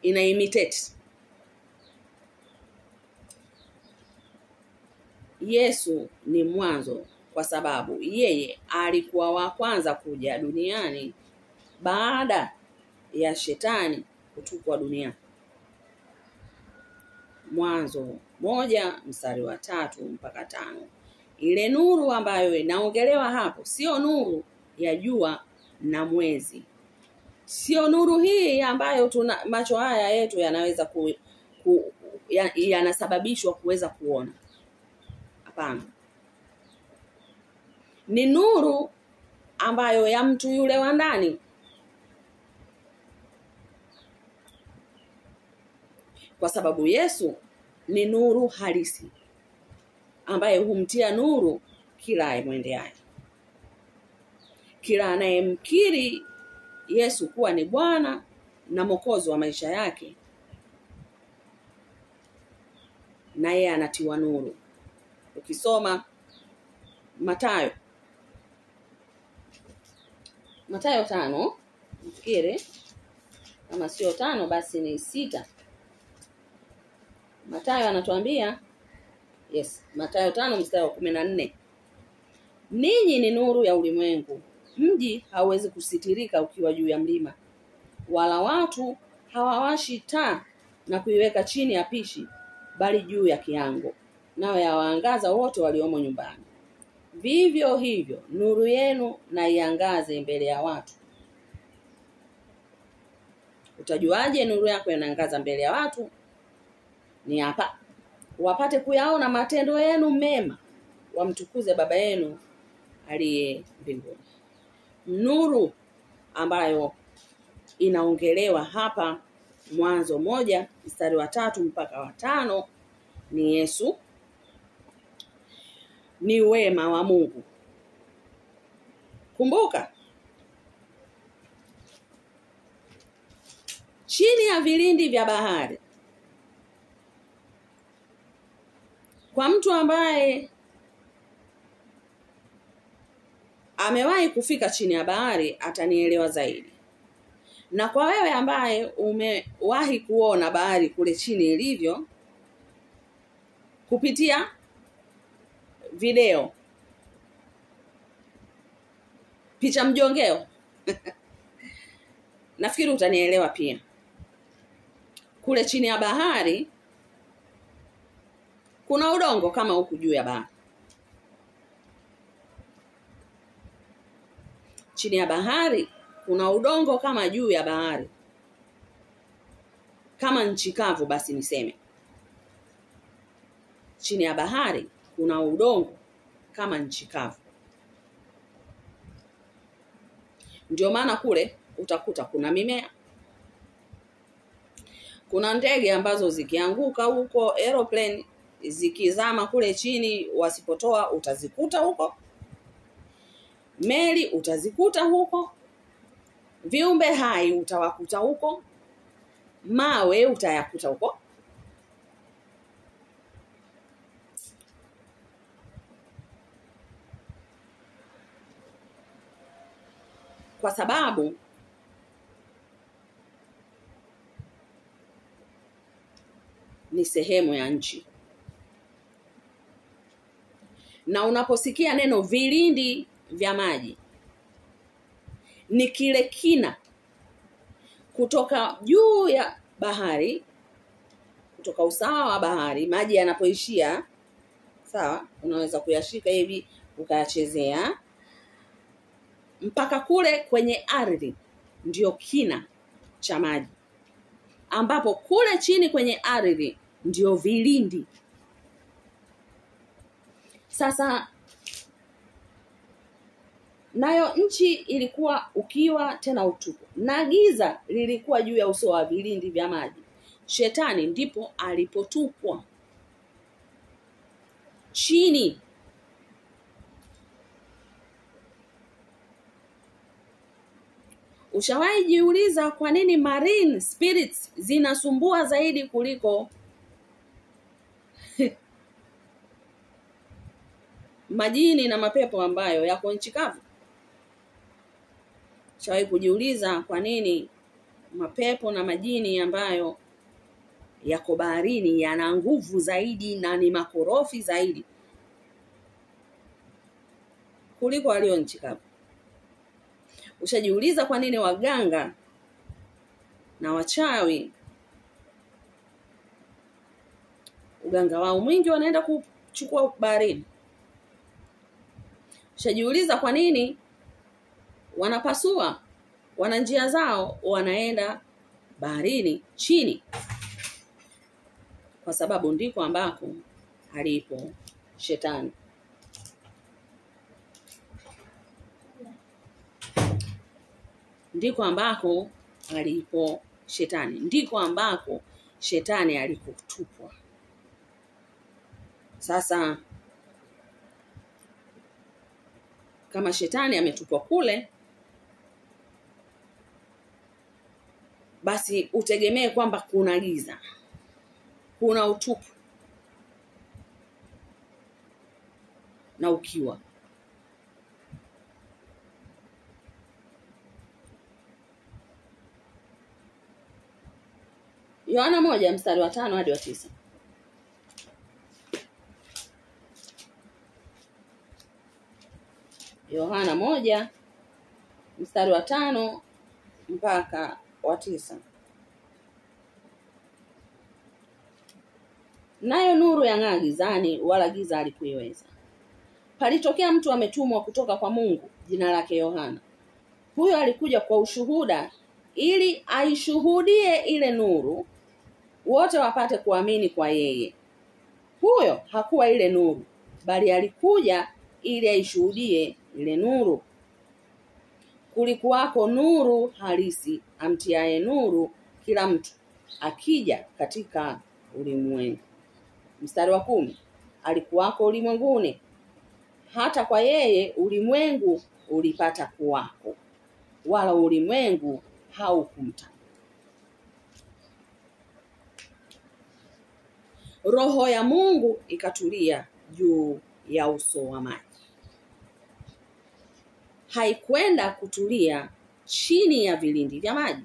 Ina imitate. Yesu ni mwanzo kwa sababu yeye alikuwa wa kwanza kuja duniani baada ya shetani kutupwa duniani. Mwanzo 1 mstari wa 3 mpaka 5. Ile nuru ambayo inaongelewa hapo sio nuru ya jua na mwezi. Sio nuru hii ambayo macho haya yetu yanaweza yanasababishwa kuweza kuona. Hapana. Ni nuru ambayo ya mtu yule wa ndani. Kwa sababu Yesu ni nuru halisi ambaye humtia nuru kila aemwendeaye. Kila anayemkiri Yesu kuwa ni Bwana na Mwokozi wa maisha yake, na yeye anatiwa nuru. Ukisoma Mathayo 5, nafikiri kama sio 5 basi ni 6. Mathayo anatuambia, Mathayo 5 mstari wa 14. Ninyi ni nuru ya ulimwengu. Mji hauwezi kusitirika ukiwa juu ya mlima, wala watu hawawashi taa na kuiweka chini ya pishi, bali juu ya kiango, nayo yawaangaza wote waliomo nyumbani. Vivyo hivyo nuru yenu na iangaze mbele ya watu. Utajuaje nuru yako inaangaza mbele ya watu? Ni hapa: wapate kuyaona matendo yenu mema, wamtukuze Baba yenu aliye mbinguni. Nuru ambayo inaongelewa hapa Mwanzo 1 mstari wa 3 mpaka wa 5 ni Yesu. Ni wema wa Mungu. Kumbuka, chini ya vilindi vya bahari, kwa mtu ambaye amewahi kufika chini ya bahari atanielewa zaidi. Na kwa wewe ambaye umewahi kuona bahari kule chini ilivyo kupitia video, picha mjongeo, nafikiri utanielewa pia. Kule chini ya bahari kuna udongo kama huku juu ya bahari. Chini ya bahari kuna udongo kama juu ya bahari, kama nchi kavu basi niseme. chini ya bahari kuna udongo kama nchi kavu. Ndio maana kule utakuta kuna mimea. Kuna ndege ambazo zikianguka huko, aeroplane zikizama kule chini wasipotoa utazikuta huko. Meli utazikuta huko. Viumbe hai utawakuta huko. Mawe utayakuta huko. Kwa sababu ni sehemu ya nchi. Na unaposikia neno vilindi vya maji, ni kile kina kutoka juu ya bahari, kutoka usawa wa bahari, maji yanapoishia, sawa, unaweza kuyashika hivi ukayachezea, mpaka kule kwenye ardhi, ndio kina cha maji. Ambapo kule chini kwenye ardhi ndio vilindi. Sasa nayo nchi ilikuwa ukiwa tena utupu, na giza lilikuwa juu ya uso wa vilindi vya maji. Shetani ndipo alipotupwa chini. Ushawahi jiuliza kwa nini marine spirits zinasumbua zaidi kuliko majini na mapepo ambayo yako nchi kavu? Ushawahi kujiuliza kwa nini mapepo na majini ambayo yako baharini yana nguvu zaidi na ni makorofi zaidi kuliko walio nchi kavu? Ushajiuliza kwa nini waganga na wachawi uganga wao mwingi wanaenda kuchukua baharini? Ushajiuliza kwa nini wanapasua, wana njia zao, wanaenda baharini chini? Kwa sababu ndiko ambako alipo shetani. Ndiko ambako alipo shetani. Ndiko ambako shetani alikotupwa. Sasa kama shetani ametupwa kule, basi utegemee kwamba kuna giza, kuna utupu na ukiwa. Yohana 1 mstari wa 5 hadi wa 9. Yohana 1 mstari wa 5 mpaka wa 9. Nayo nuru yang'aa gizani, wala giza halikuiweza. Palitokea mtu ametumwa kutoka kwa Mungu, jina lake Yohana. Huyo alikuja kwa ushuhuda, ili aishuhudie ile nuru, wote wapate kuamini kwa yeye. Huyo hakuwa ile nuru, bali alikuja ili aishuhudie ile nuru. Kulikuwako nuru halisi, amtiaye nuru kila mtu akija katika ulimwengu. Mstari wa 10. Alikuwako ulimwenguni, hata kwa yeye ulimwengu ulipata kuwako, wala ulimwengu haukumtambua. Roho ya Mungu ikatulia juu ya uso wa maji. Haikwenda kutulia chini ya vilindi vya maji,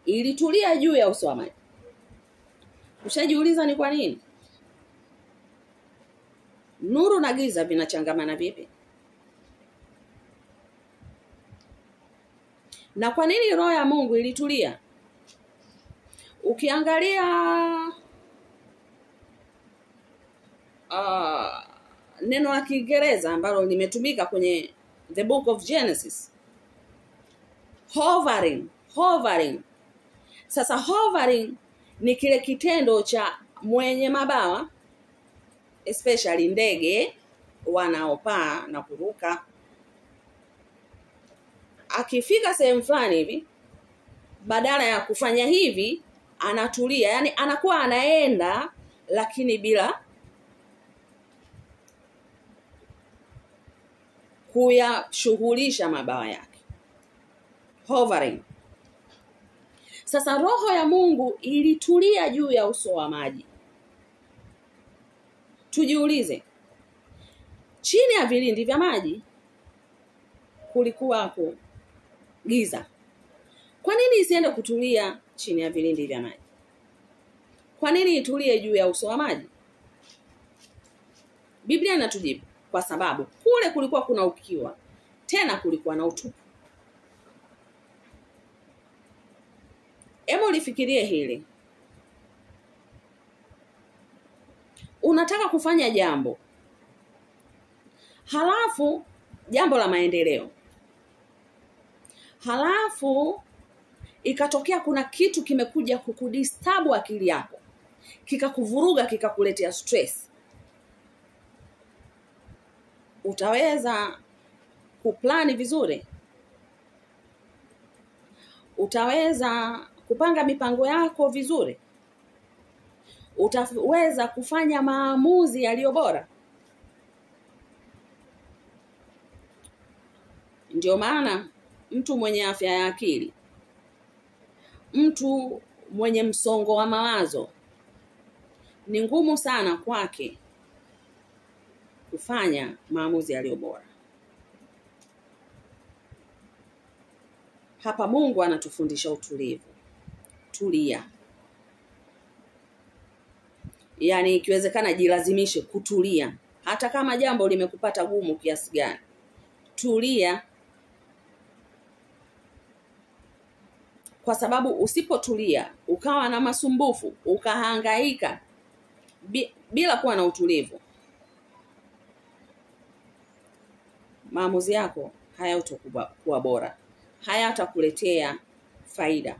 ilitulia juu ya uso wa maji. Ushajiuliza ni kwa nini? Nuru na giza vinachangamana vipi? Na kwa nini roho ya Mungu ilitulia? Ukiangalia neno la Kiingereza ambalo limetumika kwenye the book of Genesis, hovering. Sasa hovering ni kile kitendo cha mwenye mabawa especially ndege wanaopaa na kuruka, akifika sehemu fulani hivi, badala ya kufanya hivi anatulia, yani anakuwa anaenda lakini bila kuyashughulisha mabawa yake, hovering. Sasa roho ya Mungu ilitulia juu ya uso wa maji. Tujiulize, chini ya vilindi vya maji kulikuwako giza. Kwa nini isiende kutulia chini ya vilindi vya maji? Kwa nini itulie juu ya uso wa maji? Biblia inatujibu, kwa sababu kule kulikuwa kuna ukiwa, tena kulikuwa na utupu. Hebu lifikirie hili. Unataka kufanya jambo, halafu jambo la maendeleo, halafu ikatokea kuna kitu kimekuja kukudisturb akili yako, kikakuvuruga, kikakuletea stress. Utaweza kuplani vizuri? Utaweza kupanga mipango yako vizuri? Utaweza kufanya maamuzi yaliyo bora? Ndio maana mtu mwenye afya ya akili, mtu mwenye msongo wa mawazo, ni ngumu sana kwake kufanya maamuzi yaliyo bora. Hapa Mungu anatufundisha utulivu. Tulia. Yani ikiwezekana jilazimishe kutulia. Hata kama jambo limekupata gumu kiasi gani, tulia. Kwa sababu usipotulia, ukawa na masumbufu, ukahangaika bila kuwa na utulivu, maamuzi yako hayatakuwa bora, hayatakuletea faida.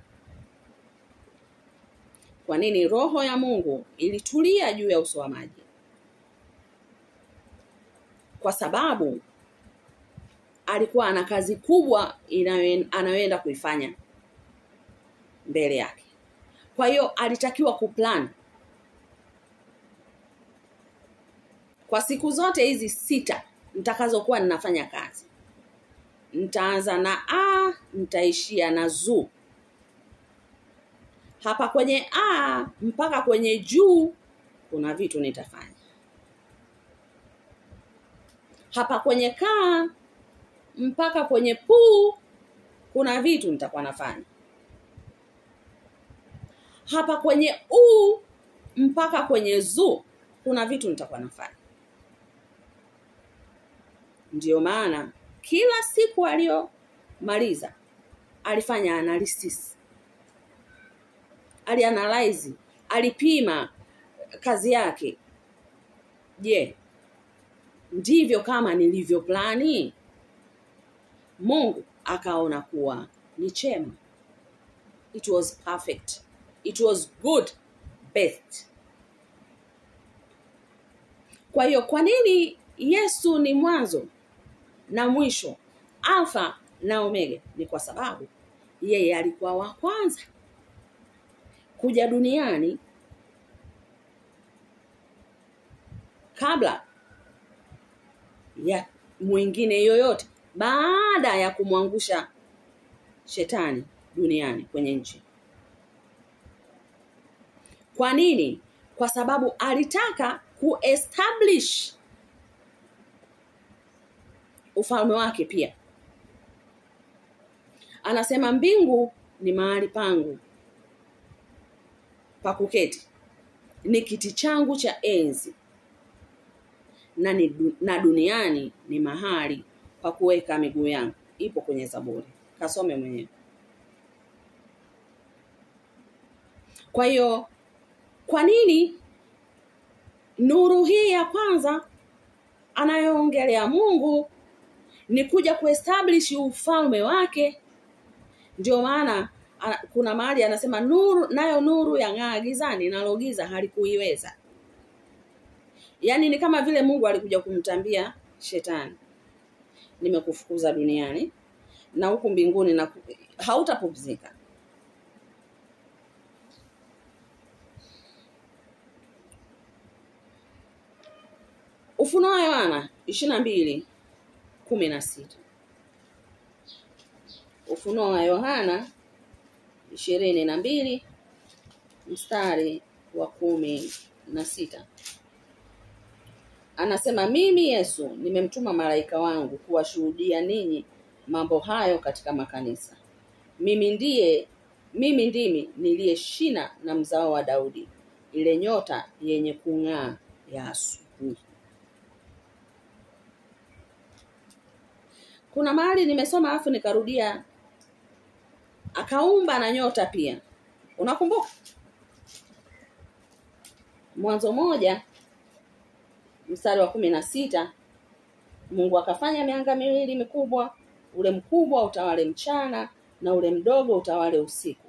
Kwa nini roho ya Mungu ilitulia juu ya uso wa maji? Kwa sababu alikuwa ana kazi kubwa anayoenda kuifanya mbele yake. Kwa hiyo alitakiwa kuplan. Kwa siku zote hizi 6 nitakazokuwa ninafanya kazi, nitaanza na A, nitaishia na Z. Hapa kwenye A mpaka kwenye juu kuna vitu nitafanya. Hapa kwenye K mpaka kwenye P kuna vitu nitakuwa nafanya. Hapa kwenye U mpaka kwenye Z kuna vitu nitakuwa nafanya. Ndio maana kila siku aliyomaliza alifanya analysis. Alianalyze, alipima kazi yake. Je, ndivyo kama nilivyo plani? Mungu akaona kuwa ni chema. It was perfect. It was good, best. Kwa hiyo kwa nini Yesu ni mwanzo na mwisho, Alfa na Omega? Ni kwa sababu yeye alikuwa wa kwanza kuja duniani kabla ya mwingine yoyote, baada ya kumwangusha shetani duniani kwenye nchi. Kwa nini? Kwa sababu alitaka kuestablish ufalme wake pia. Anasema mbingu ni mahali pangu pa kuketi, ni kiti changu cha enzi, na duniani ni mahali pa kuweka miguu yangu. Ipo kwenye Zaburi, kasome mwenyewe. Kwa hiyo kwa nini nuru hii ya kwanza anayoongelea Mungu ni kuja kuestablish ufalme wake? Ndio maana kuna mahali anasema nuru, nayo nuru yang'aa gizani, nalo giza halikuiweza. Yaani ni kama vile Mungu alikuja kumtambia shetani, nimekufukuza duniani na huku mbinguni na hautapumzika. Ufunuo wa Yohana 22:16. Ufunuo wa Yohana 22 mstari wa 16. Anasema, mimi Yesu nimemtuma malaika wangu kuwashuhudia ninyi mambo hayo katika makanisa. Mimi ndimi niliye shina na mzao wa Daudi, ile nyota yenye kung'aa ya asubuhi. Kuna mahali nimesoma afu nikarudia, akaumba na nyota pia. Unakumbuka? Mwanzo 1 mstari wa 16, Mungu akafanya mianga miwili mikubwa, ule mkubwa utawale mchana na ule mdogo utawale usiku.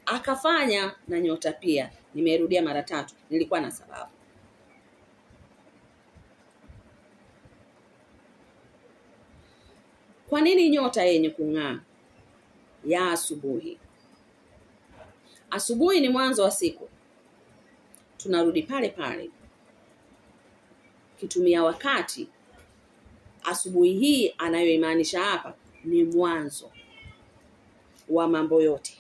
Akafanya na nyota pia. Nimerudia mara 3, nilikuwa na sababu. Kwa nini nyota yenye kung'aa ya asubuhi? Asubuhi ni mwanzo wa siku. Tunarudi pale pale. Kitumia wakati, asubuhi hii anayoimaanisha hapa ni mwanzo wa mambo yote.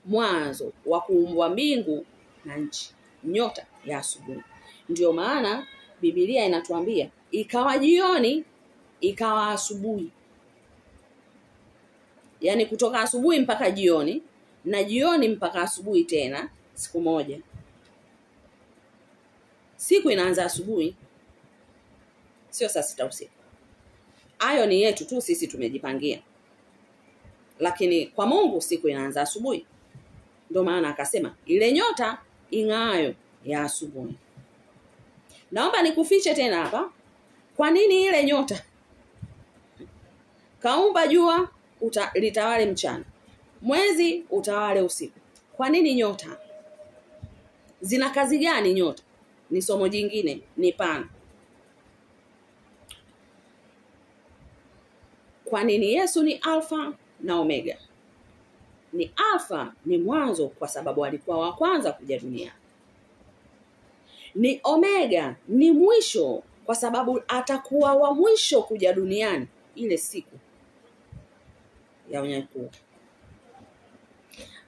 Mwanzo wa kuumbwa mbingu na nchi. Nyota ya asubuhi. Ndio maana Biblia inatuambia ikawa jioni, ikawa asubuhi. Yaani kutoka asubuhi mpaka jioni na jioni mpaka asubuhi tena, siku moja. Siku inaanza asubuhi, sio saa 6 usiku. Hayo ni yetu tu, sisi tumejipangia. Lakini kwa Mungu siku inaanza asubuhi. Ndio maana akasema ile nyota ing'aayo ya asubuhi. Naomba nikufiche tena hapa. Kwa nini ile nyota? Kaumba jua litawale mchana, mwezi utawale usiku. Kwa nini nyota? Zina kazi gani nyota? Ni somo jingine, ni pana. Kwa nini Yesu ni Alfa na Omega? Ni Alfa, ni mwanzo, kwa sababu alikuwa wa kwanza kuja duniani. Ni Omega, ni mwisho, kwa sababu atakuwa wa mwisho kuja duniani ile siku ya unyakuo.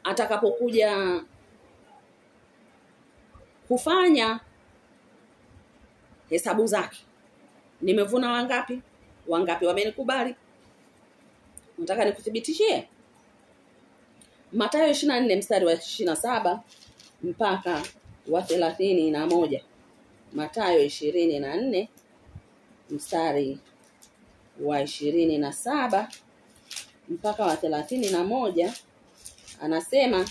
Atakapokuja kufanya hesabu zake. Nimevuna wangapi? Wangapi wamenikubali? Nataka nikuthibitishie. Mathayo 24 mstari wa 27 mpaka wa 31. Mathayo 24 mstari wa 27 mpaka wa 31 anasema,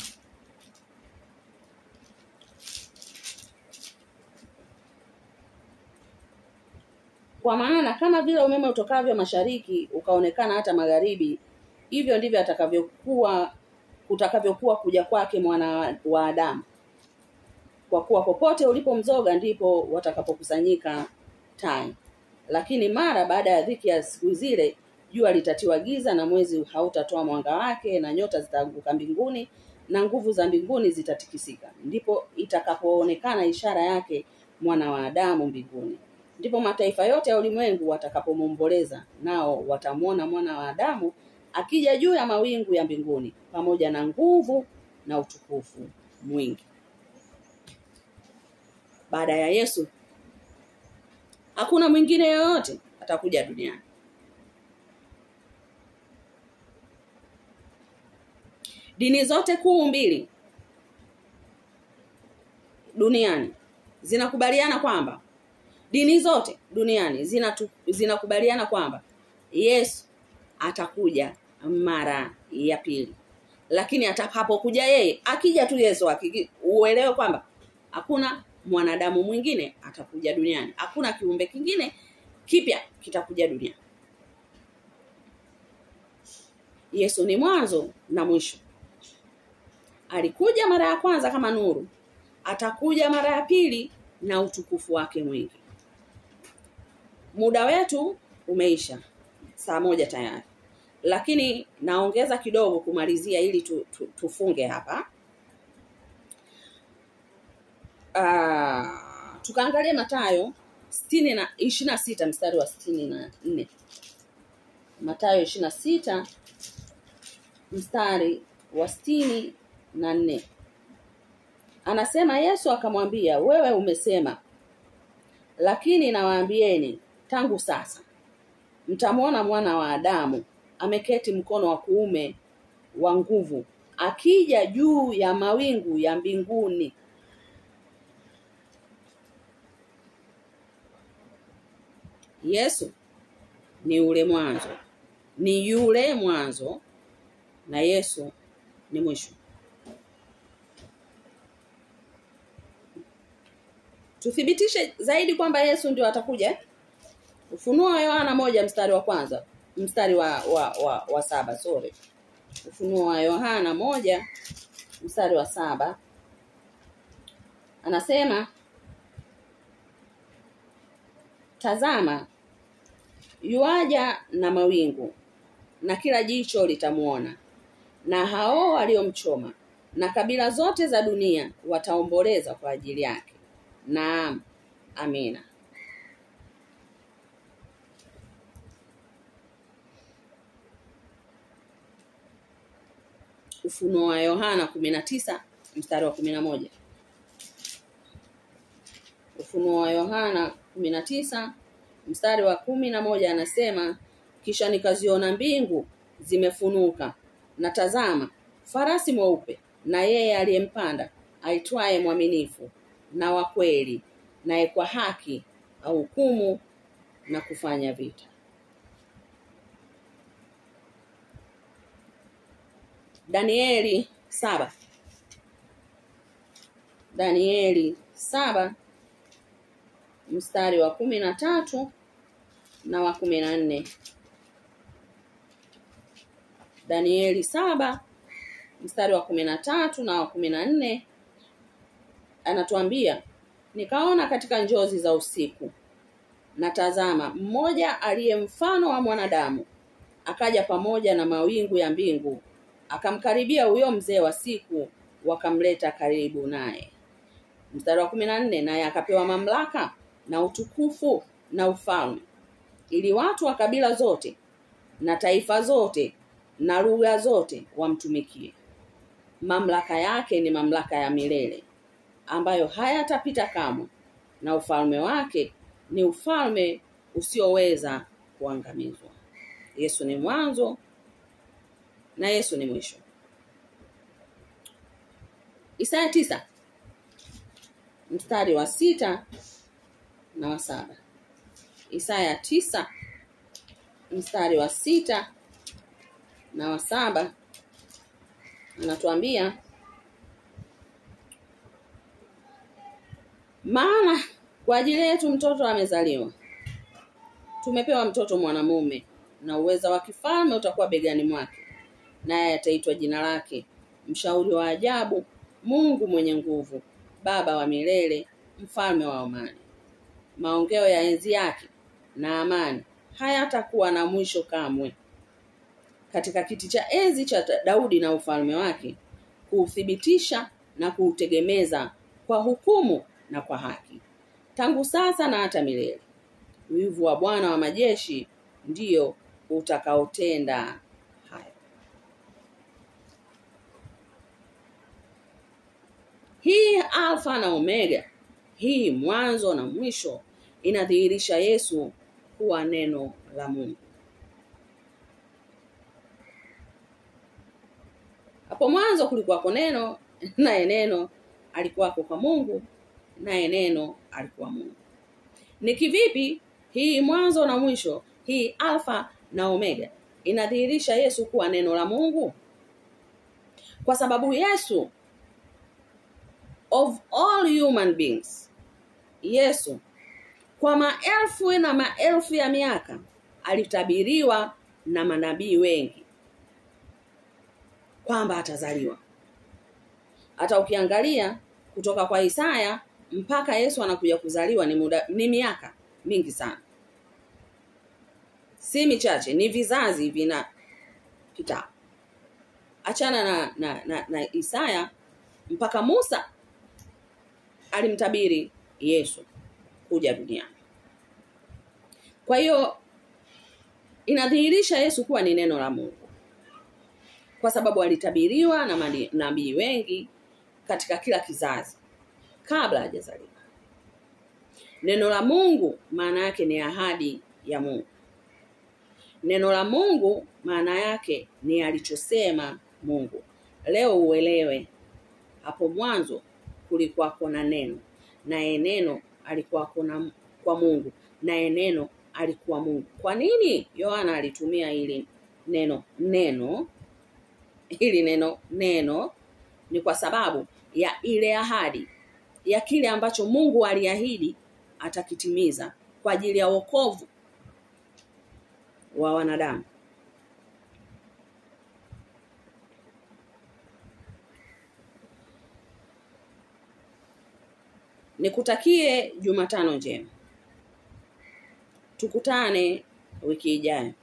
kwa maana kama vile umeme utokavyo mashariki ukaonekana hata magharibi, hivyo ndivyo kutakavyokuwa kuja kwake Mwana wa Adamu. Kwa kuwa popote ulipo mzoga ndipo watakapokusanyika tai. Lakini mara baada ya dhiki ya siku zile, jua litatiwa giza na mwezi hautatoa mwanga wake na nyota zitaanguka mbinguni na nguvu za mbinguni zitatikisika. Ndipo itakapoonekana ishara yake Mwana wa Adamu mbinguni. Ndipo mataifa yote ya ulimwengu watakapomwomboleza, nao watamwona Mwana wa Adamu akija juu ya mawingu ya mbinguni pamoja na nguvu na utukufu mwingi. Baada ya Yesu hakuna mwingine yoyote atakuja duniani. Dini zote kuu mbili duniani zinakubaliana kwamba zinakubaliana kwamba Yesu atakuja mara ya pili. Lakini atakapokuja yeye, akija tu Yesu, uelewe kwamba hakuna mwanadamu mwingine atakuja duniani. Hakuna kiumbe kingine kipya kitakuja duniani. Yesu ni mwanzo na mwisho. Alikuja mara ya kwanza kama nuru. Atakuja mara ya pili na utukufu wake mwingi. Muda wetu umeisha. Saa 1 tayari. Lakini naongeza kidogo kumalizia ili tufunge hapa. Tukaangalia Mathayo 26 mstari wa 64. Mathayo 26 mstari wa 64. Anasema, Yesu akamwambia, wewe umesema, lakini nawaambieni tangu sasa mtamwona Mwana wa Adamu ameketi mkono wa kuume wa nguvu, akija juu ya mawingu ya mbinguni. Yesu ni yule mwanzo na Yesu ni mwisho. Tuthibitishe zaidi kwamba Yesu ndio atakuja. Ufunuo wa Yohana 1 mstari wa kwanza, mstari wa 7, Ufunuo wa Yohana 1 mstari wa 7. Anasema, tazama yuaja na mawingu, na kila jicho litamuona, na hao waliomchoma, na kabila zote za dunia wataomboleza kwa ajili yake. Naam, amina. Ufunuo wa Yohana 19 mstari wa 11. Ufunuo wa Yohana 19 mstari wa 11 anasema, kisha nikaziona mbingu zimefunuka, na tazama farasi mweupe, na yeye aliyempanda aitwaye Mwaminifu na wa kweli, naye kwa haki ahukumu na kufanya vita. Danieli 7 mstari wa 13 na wa 14. Danieli 7 mstari wa 13 na wa 14 anatuambia, nikaona katika njozi za usiku, na tazama mmoja aliye mfano wa mwanadamu akaja pamoja na mawingu ya mbingu, akamkaribia huyo mzee wa siku, wakamleta karibu naye. Mstari wa 14, naye akapewa mamlaka na utukufu na ufalme, ili watu wa kabila zote na taifa zote na lugha zote wamtumikie. Mamlaka yake ni mamlaka ya milele, ambayo hayatapita kamwe, na ufalme wake ni ufalme usioweza kuangamizwa. Yesu ni mwanzo na Yesu ni mwisho. Isaya 9 mstari wa 6 na wa 7. Isaya 9 mstari wa 6 na wa 7 anatuambia, maana kwa ajili yetu mtoto amezaliwa, tumepewa mtoto mwanamume, na uweza wa kifalme utakuwa begani mwake, naye ataitwa jina lake Mshauri wa Ajabu, Mungu mwenye nguvu, Baba wa milele, Mfalme wa amani. Maongeo ya enzi yake na amani hayatakuwa na mwisho kamwe. Katika kiti cha enzi cha Daudi na ufalme wake, kuuthibitisha na kuutegemeza kwa hukumu na kwa haki, tangu sasa na hata milele. Wivu wa Bwana wa majeshi ndio utakaotenda hayo. Hii Alfa na Omega, hii mwanzo na mwisho, inadhihirisha Yesu kuwa neno la Mungu. Hapo mwanzo kulikuwa neno, naye neno alikuwa kwa Mungu, naye neno alikuwa Mungu. Ni kivipi hii mwanzo na mwisho, hii Alfa na Omega, inadhihirisha Yesu kuwa neno la Mungu? Kwa sababu Yesu, of all human beings, Yesu kwa maelfu na maelfu ya miaka alitabiriwa na manabii wengi kwamba atazaliwa. Hata ukiangalia kutoka kwa Isaya mpaka Yesu anakuja kuzaliwa ni miaka mingi sana. si michache, ni vizazi vinapita. Achana na Isaya, mpaka Musa alimtabiri Yesu kuja duniani. Kwa hiyo inadhihirisha Yesu kuwa ni neno la Mungu, kwa sababu alitabiriwa na manabii wengi katika kila kizazi kabla hajazaliwa. Neno la Mungu maana yake ni ahadi ya Mungu. Neno la Mungu maana yake ni alichosema Mungu. Leo uelewe, hapo mwanzo kulikuwa kuna neno, naye neno alikuwa kwa Mungu, naye neno alikuwa Mungu. Kwa nini Yohana alitumia hili neno neno? Ni kwa sababu ya ile ahadi ya kile ambacho Mungu aliahidi atakitimiza kwa ajili ya wokovu wa wanadamu. Nikutakie Jumatano njema. Tukutane wiki ijayo.